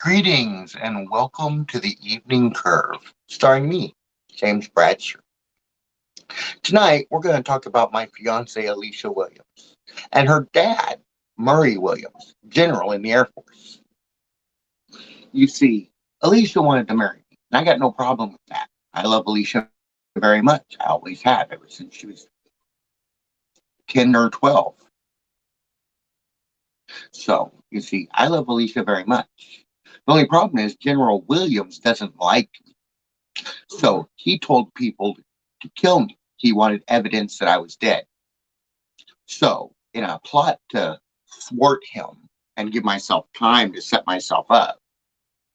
Greetings and welcome to the Evening Curve, starring me, James Bradsher. Tonight, we're going to talk about my fiance, Alicia Williams, and her dad, Murray Williams, General in the Air Force. You see, Alicia wanted to marry me, and I got no problem with that. I love Alicia very much. I always have, ever since she was 10 or 12. So, you see, I love Alicia very much. The only problem is General Williams doesn't like me. So he told people to kill me. He wanted evidence that I was dead. So, in a plot to thwart him and give myself time to set myself up,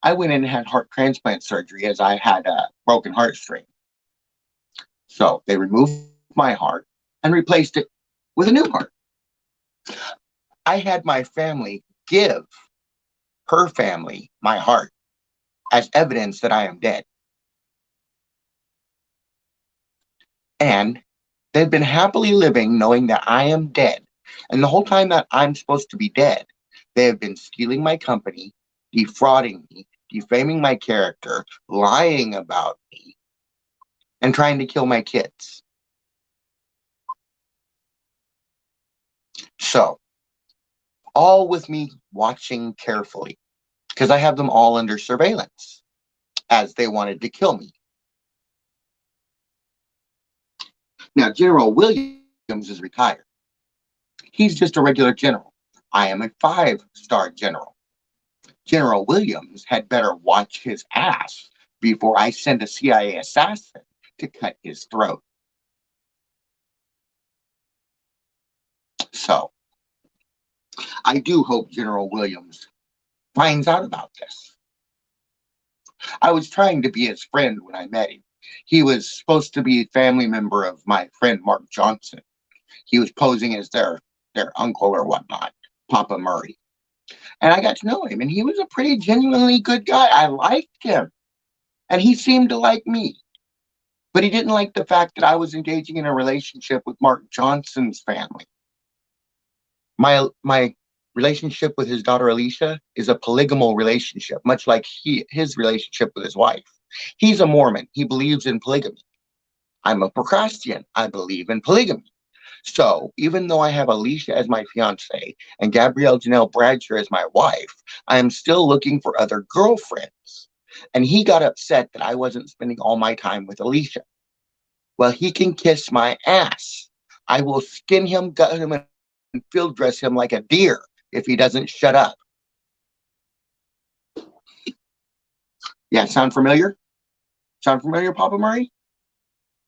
I went in and had heart transplant surgery as I had a broken heartstring. So they removed my heart and replaced it with a new heart. I had my family give her family my heart as evidence that I am dead. And they've been happily living knowing that I am dead. And the whole time that I'm supposed to be dead, they have been stealing my company, defrauding me, defaming my character, lying about me, and trying to kill my kids. So, all with me watching carefully, because I have them all under surveillance, as they wanted to kill me. Now, General Williams is retired. He's just a regular general. I am a 5-star general. General Williams had better watch his ass before I send a CIA assassin to cut his throat. So, I do hope General Williams finds out about this. I was trying to be his friend when I met him. He was supposed to be a family member of my friend Mark Johnson. He was posing as their uncle or whatnot, Papa Murray. And I got to know him, and he was a pretty genuinely good guy. I liked him, and he seemed to like me. But he didn't like the fact that I was engaging in a relationship with Mark Johnson's family. My relationship with his daughter Alicia is a polygamous relationship, much like his relationship with his wife. He's a Mormon. He believes in polygamy. I'm a Procrustean. I believe in polygamy. So even though I have Alicia as my fiance and Gabrielle Janelle Bradsher as my wife, I am still looking for other girlfriends. And he got upset that I wasn't spending all my time with Alicia. Well, he can kiss my ass. I will skin him, gut him, and field dress him like a deer if he doesn't shut up. Yeah, sound familiar? Sound familiar, Papa Murray?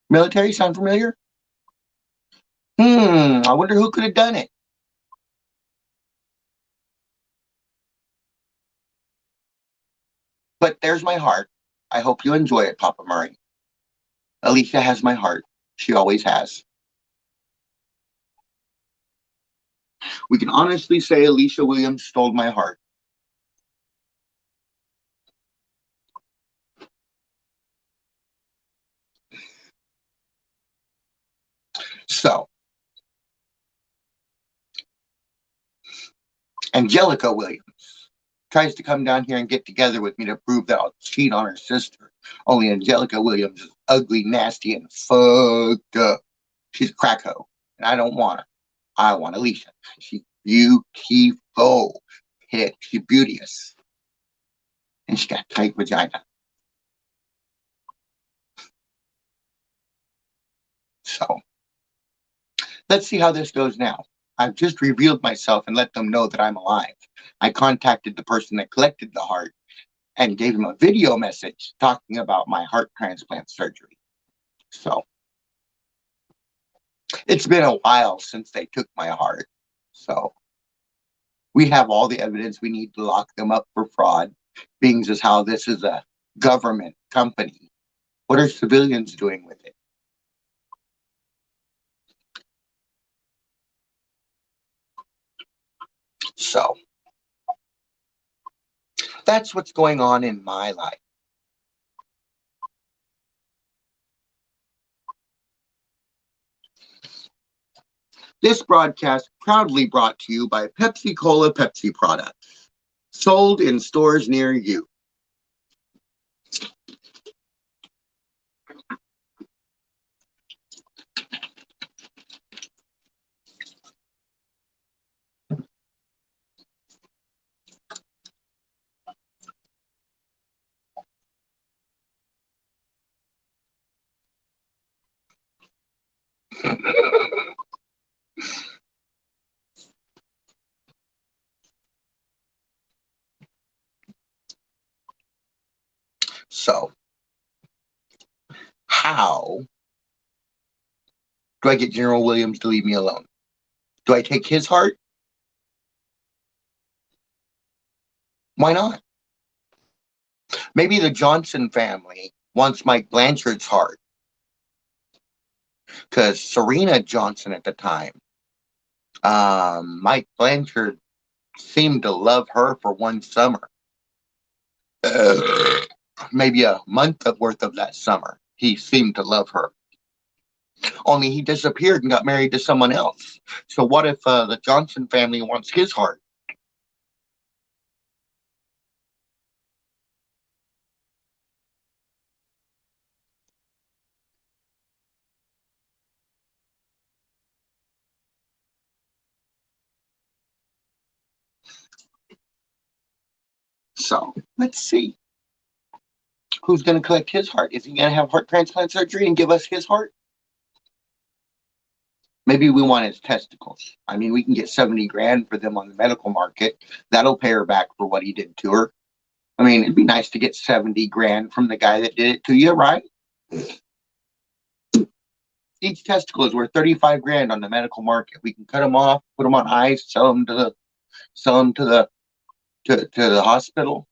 Military, sound familiar? I wonder who could have done it. But there's my heart. I hope you enjoy it, Papa Murray. Alicia has my heart. She always has. We can honestly say Alicia Williams stole my heart. So, Angelica Williams tries to come down here and get together with me to prove that I'll cheat on her sister. Only Angelica Williams is ugly, nasty, and fucked up. She's a crack hoe, and I don't want her. I want Alicia. She's beautiful. She's beauteous. And she got a tight vagina. So, let's see how this goes now. I've just revealed myself and let them know that I'm alive. I contacted the person that collected the heart and gave him a video message talking about my heart transplant surgery. So it's been a while since they took my heart. So we have all the evidence we need to lock them up for fraud, being as how this is a government company. What are civilians doing with it? So that's what's going on in my life. This broadcast proudly brought to you by Pepsi Cola Pepsi products. Sold in stores near you. So, how do I get General Williams to leave me alone? Do I take his heart? Why not? Maybe the Johnson family wants Mike Blanchard's heart because Serena Johnson at the time, Mike Blanchard seemed to love her for one summer. Maybe a month worth of that summer. He seemed to love her. Only he disappeared and got married to someone else. So what if the Johnson family wants his heart? So let's see. Who's going to collect his heart? Is he going to have heart transplant surgery and give us his heart? Maybe we want his testicles. I mean, we can get 70 grand for them on the medical market. That'll pay her back for what he did to her. I mean, it'd be nice to get 70 grand from the guy that did it to you, right? Each testicle is worth 35 grand on the medical market. We can cut them off, put them on ice, sell them to the hospital,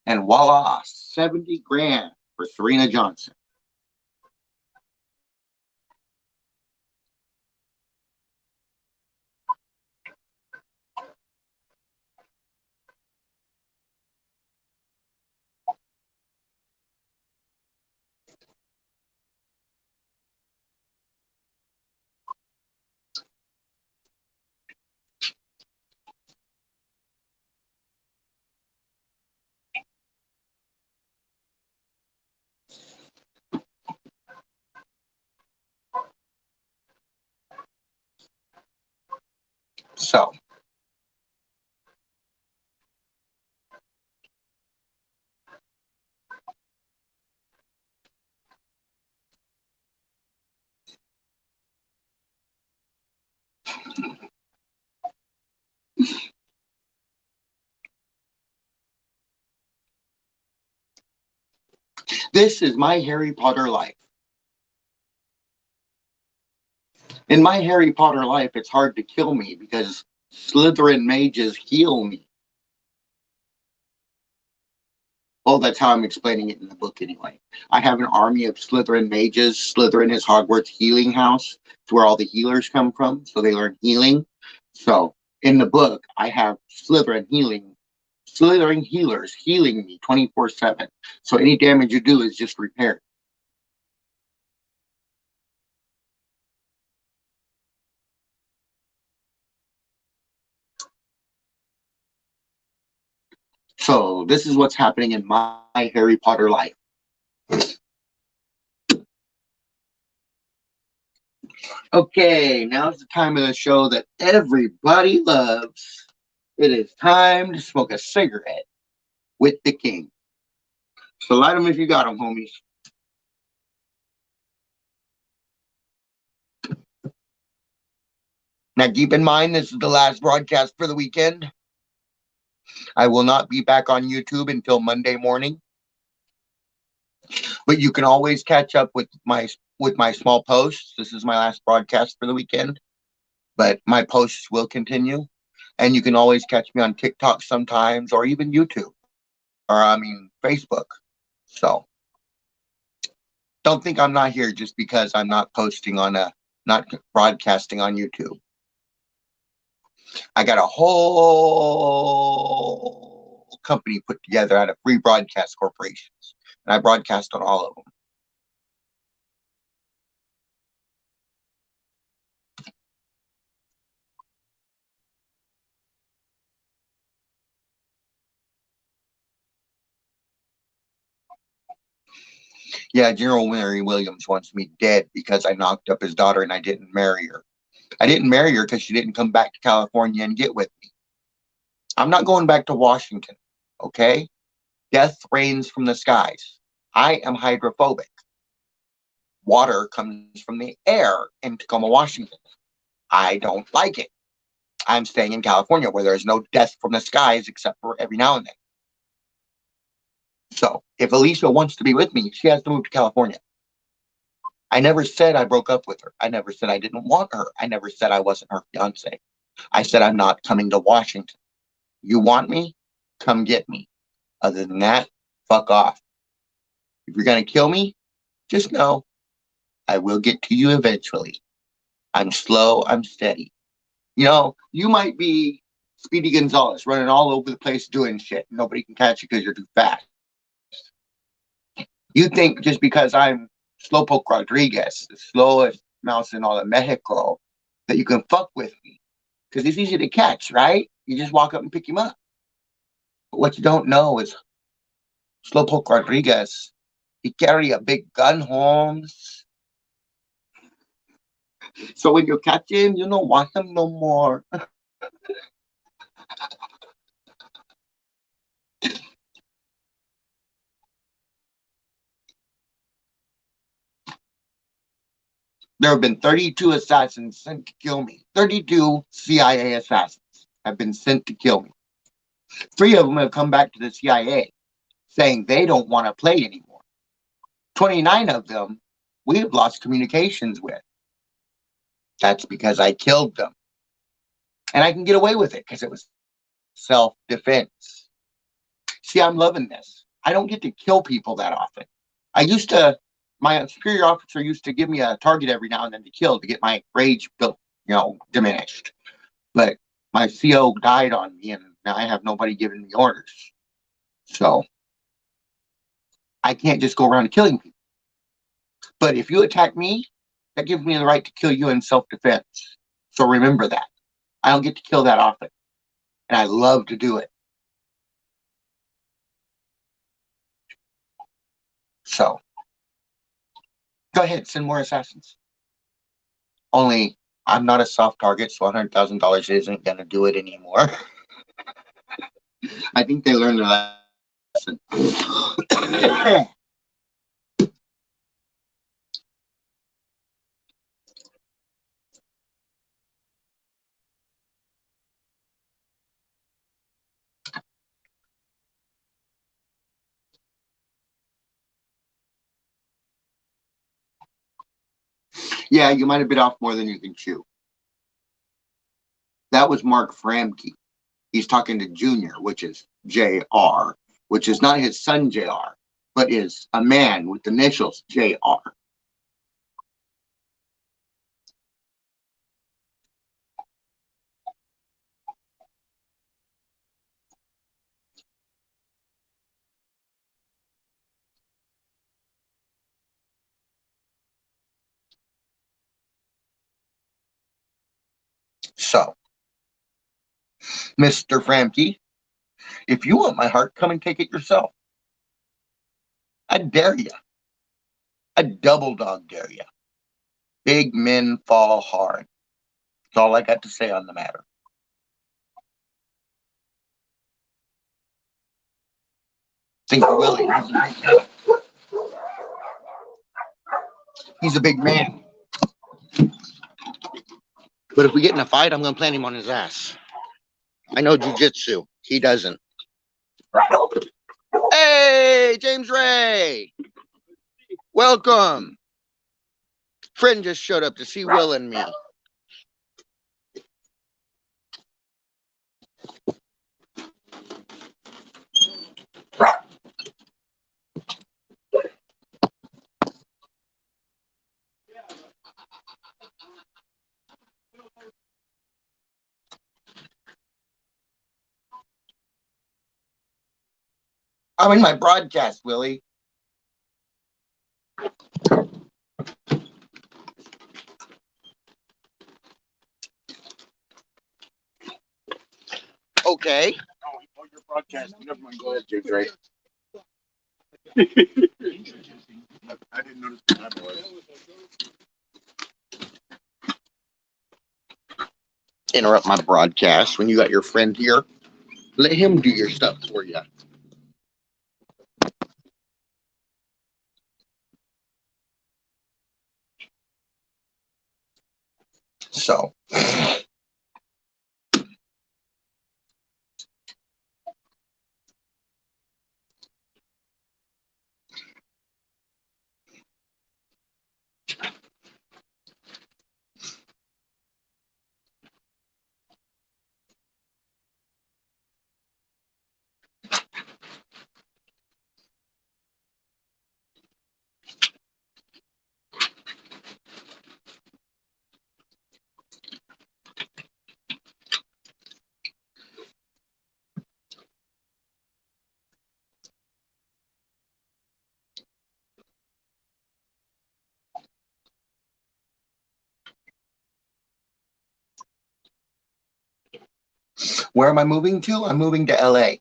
and voila, 70 grand for Serena Johnson. So this is my Harry Potter life. In my Harry Potter life, it's hard to kill me because Slytherin mages heal me. Well, that's how I'm explaining it in the book anyway. I have an army of Slytherin mages. Slytherin is Hogwarts healing house. It's where all the healers come from, so they learn healing. So in the book, I have Slytherin healers healing me 24/7. So any damage you do is just repaired. So this is what's happening in my Harry Potter life. Okay, now's the time of the show that everybody loves. It is time to smoke a cigarette with the king. So light them if you got them, homies. Now keep in mind, this is the last broadcast for the weekend. I will not be back on YouTube until Monday morning. But you can always catch up with my small posts. This is my last broadcast for the weekend, but my posts will continue. And you can always catch me on TikTok sometimes, or even YouTube, or I mean Facebook. So don't think I'm not here just because I'm not posting on not broadcasting on YouTube. I got a whole company put together out of free broadcast corporations, and I broadcast on all of them. Yeah, General Mary Williams wants me dead because I knocked up his daughter and I didn't marry her. I didn't marry her because she didn't come back to California and get with me. I'm not going back to Washington, okay? Death rains from the skies. I am hydrophobic. Water comes from the air in Tacoma, Washington. I don't like it. I'm staying in California where there's no death from the skies except for every now and then. So if Alicia wants to be with me, she has to move to California. I never said I broke up with her. I never said I didn't want her. I never said I wasn't her fiance. I said I'm not coming to Washington. You want me? Come get me. Other than that, fuck off. If you're going to kill me, just know I will get to you eventually. I'm slow, I'm steady. You know, you might be Speedy Gonzalez running all over the place doing shit. Nobody can catch you because you're too fast. You think just because I'm Slowpoke Rodriguez, the slowest mouse in all of Mexico, that you can fuck with me. Because it's easy to catch, right? You just walk up and pick him up. But what you don't know is Slowpoke Rodriguez, he carry a big gun, Holmes. So when you catch him, you don't want him no more. There have been 32 assassins sent to kill me. 32 CIA assassins have been sent to kill me. 3 of them have come back to the CIA saying they don't want to play anymore. 29 of them we have lost communications with. That's because I killed them. And I can get away with it because it was self-defense. See, I'm loving this. I don't get to kill people that often. I used to, my superior officer used to give me a target every now and then to kill to get my rage built, diminished. But my CO died on me and now I have nobody giving me orders. So I can't just go around killing people. But if you attack me, that gives me the right to kill you in self-defense. So remember that. I don't get to kill that often. And I love to do it. So go ahead, send more assassins. Only I'm not a soft target, so $100,000 isn't going to do it anymore. I think they learned their lesson. Yeah, you might have bit off more than you can chew. That was Mark Framke. He's talking to Junior, which is JR, which is not his son JR, but is a man with the initials JR. So, Mr. Framke, if you want my heart, come and take it yourself. I dare you. I double dog dare you. Big men fall hard. That's all I got to say on the matter. Think Willie. He's a big man. But if we get in a fight, I'm going to plant him on his ass. I know jujitsu. He doesn't. Hey, James Ray. Welcome. Friend just showed up to see Will and me. I'm in my broadcast, Willie. Okay. Oh, you're broadcasting. Never mind. Go ahead, James Ray. I didn't notice what time it was. Interrupt my broadcast when you got your friend here. Let him do your stuff for you. So, where am I moving to? I'm moving to LA.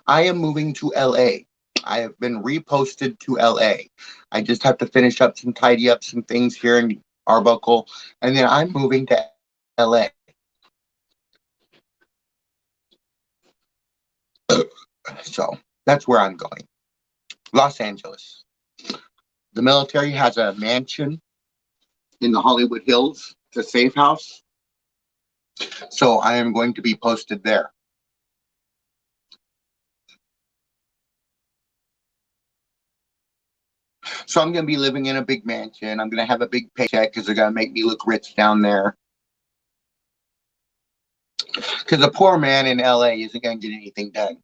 I am moving to LA. I have been reposted to LA. I just have to finish up tidy up some things here in Arbuckle, and then I'm moving to LA. So that's where I'm going. Los Angeles. The military has a mansion in the Hollywood Hills. It's a safe house. So I am going to be posted there. So I'm going to be living in a big mansion. I'm going to have a big paycheck because they're going to make me look rich down there. Because a poor man in LA isn't going to get anything done.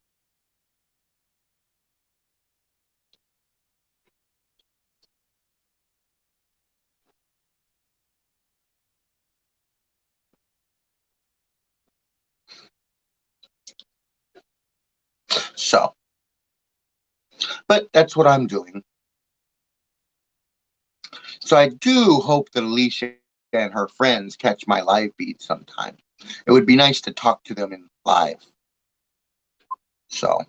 So, but that's what I'm doing. So I do hope that Alicia and her friends catch my live feed sometime. It would be nice to talk to them in live. So,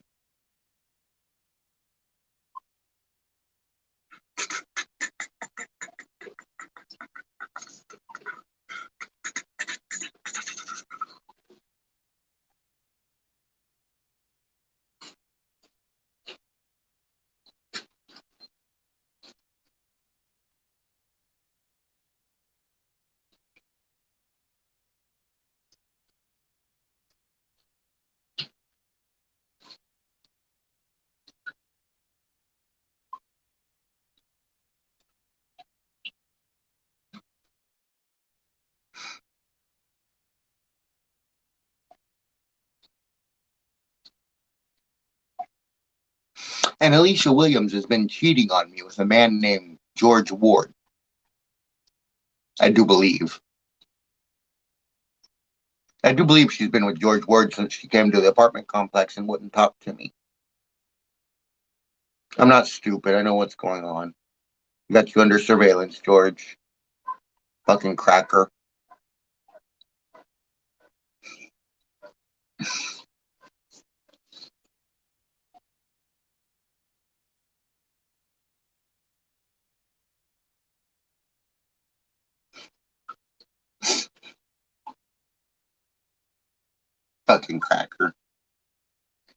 and Alicia Williams has been cheating on me with a man named George Ward. I do believe. I do believe she's been with George Ward since she came to the apartment complex and wouldn't talk to me. I'm not stupid. I know what's going on. Got you under surveillance, George. Fucking cracker. Fucking cracker.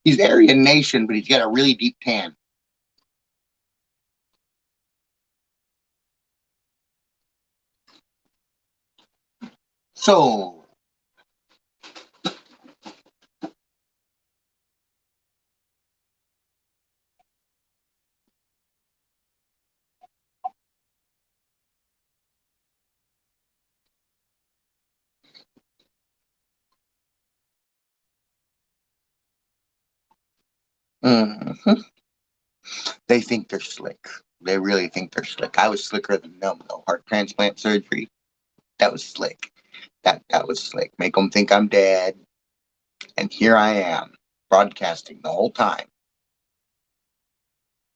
He's Aryan Nation, but he's got a really deep tan. So, mhm. They think they're slick. They really think they're slick. I was slicker than them, though. Heart transplant surgery, that was slick. That was slick. Make them think I'm dead. And here I am, broadcasting the whole time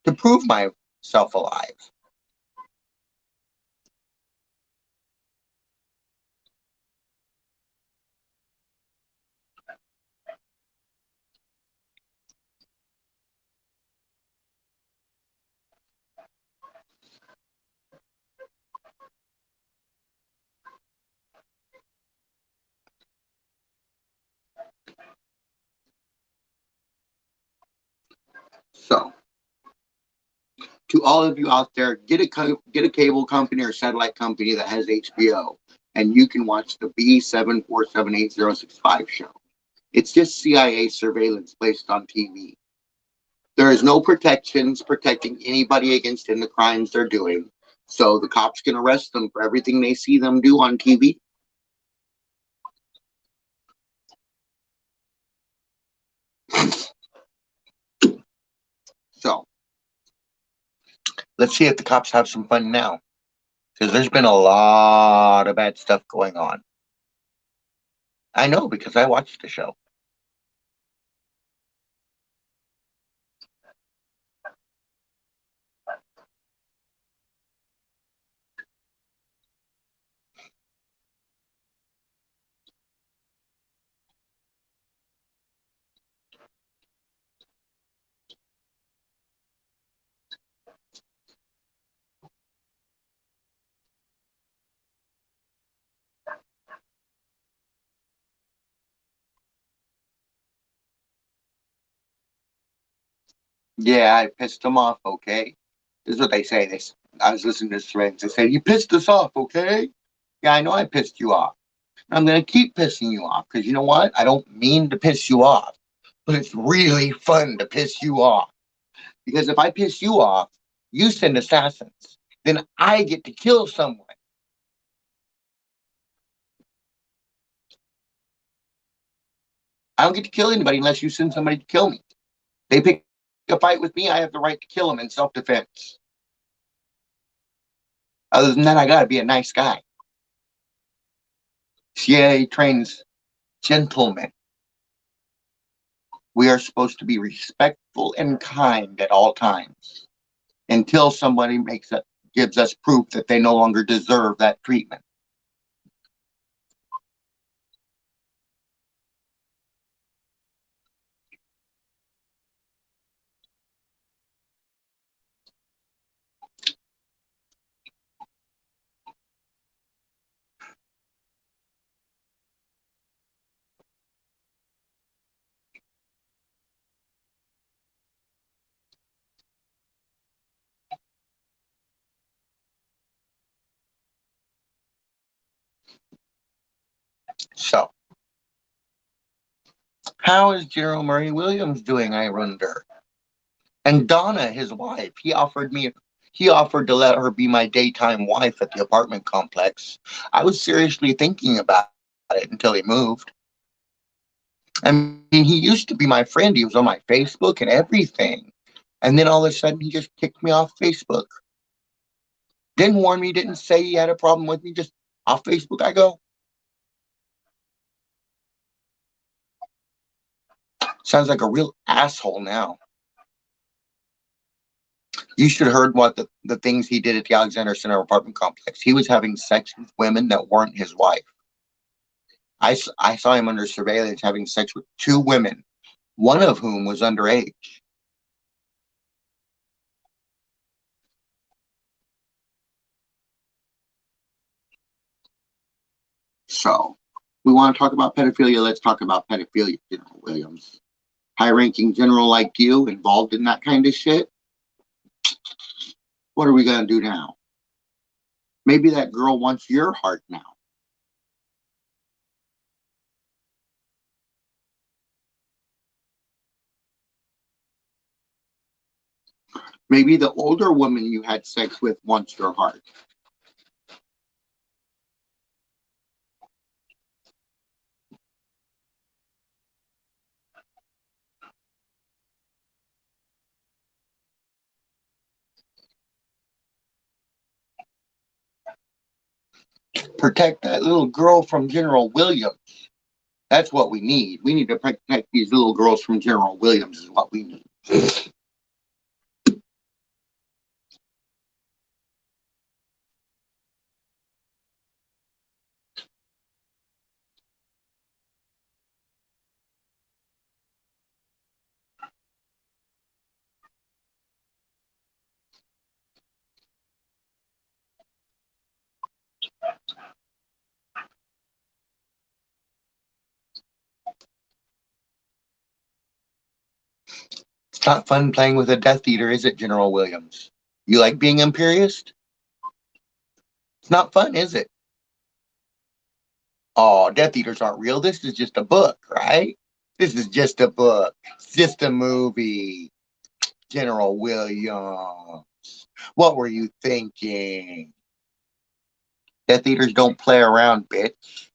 to prove myself alive. To all of you out there, get a cable company or satellite company that has HBO, and you can watch the B747865 show. It's just CIA surveillance placed on TV. There is no protections protecting anybody against the crimes they're doing. So the cops can arrest them for everything they see them do on TV. So let's see if the cops have some fun now. Because there's been a lot of bad stuff going on. I know because I watched the show. Yeah, I pissed them off, okay? This is what they say. I was listening to this friends. They say, you pissed us off, okay? Yeah, I know I pissed you off. I'm going to keep pissing you off because you know what? I don't mean to piss you off, but it's really fun to piss you off. Because if I piss you off, you send assassins. Then I get to kill someone. I don't get to kill anybody unless you send somebody to kill me. They pick a fight with me, I have the right to kill them in self-defense. Other than that, I gotta be a nice guy. CIA trains gentlemen. We are supposed to be respectful and kind at all times until somebody gives us proof that they no longer deserve that treatment. So, how is General Murray Williams doing, I wonder? And Donna, his wife, he offered to let her be my daytime wife at the apartment complex. I was seriously thinking about it until he moved. I mean, he used to be my friend. He was on my Facebook and everything. And then all of a sudden, he just kicked me off Facebook. Didn't warn me, didn't say he had a problem with me, just off Facebook I go. Sounds like a real asshole now. You should have heard what the things he did at the Alexander Center apartment complex. He was having sex with women that weren't his wife. I saw him under surveillance having sex with two women, one of whom was underage. So, we want to talk about pedophilia. Let's talk about pedophilia, General Williams. High ranking general like you involved in that kind of shit. What are we going to do now? Maybe that girl wants your heart now. Maybe the older woman you had sex with wants your heart. Protect that little girl from General Williams. That's what we need. We need to protect these little girls from General Williams is what we need. It's not fun playing with a Death Eater, is it, General Williams? You like being imperious? It's not fun, is it? Oh, Death Eaters aren't real. This is just a book, right? This is just a book. It's just a movie. General Williams. What were you thinking? Death Eaters don't play around, bitch.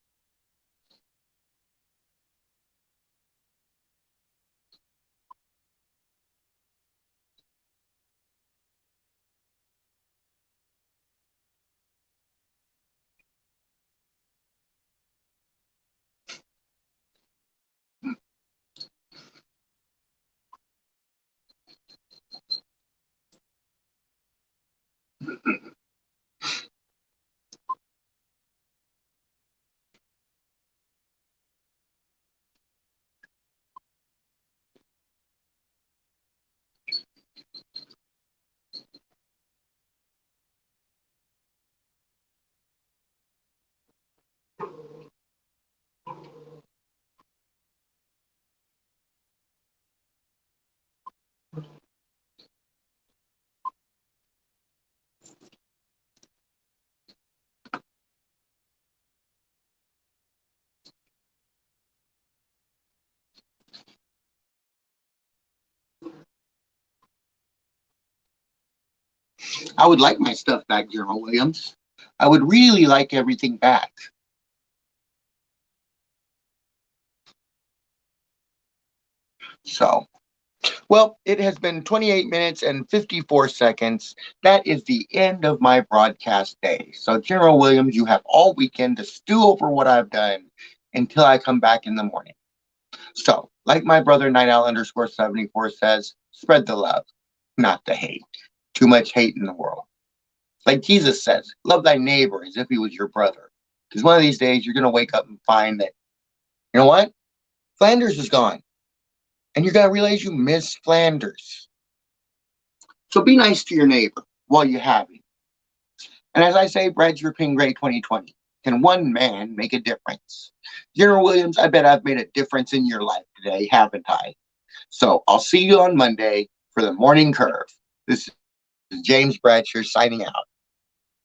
I would like my stuff back, General Williams. I would really like everything back. So, well, it has been 28 minutes and 54 seconds. That is the end of my broadcast day. So, General Williams, you have all weekend to stew over what I've done until I come back in the morning. So, like my brother Night Owl underscore 74 says, spread the love, not the hate. Too much hate in the world. Like Jesus says, love thy neighbor as if he was your brother. Because one of these days you're going to wake up and find that, you know what? Flanders is gone. And you're going to realize you miss Flanders. So be nice to your neighbor while you have him. And as I say, Bradsher Gray 2020. Can one man make a difference? General Williams, I bet I've made a difference in your life today, haven't I? So I'll see you on Monday for the morning curve. This is James Bradsher signing out.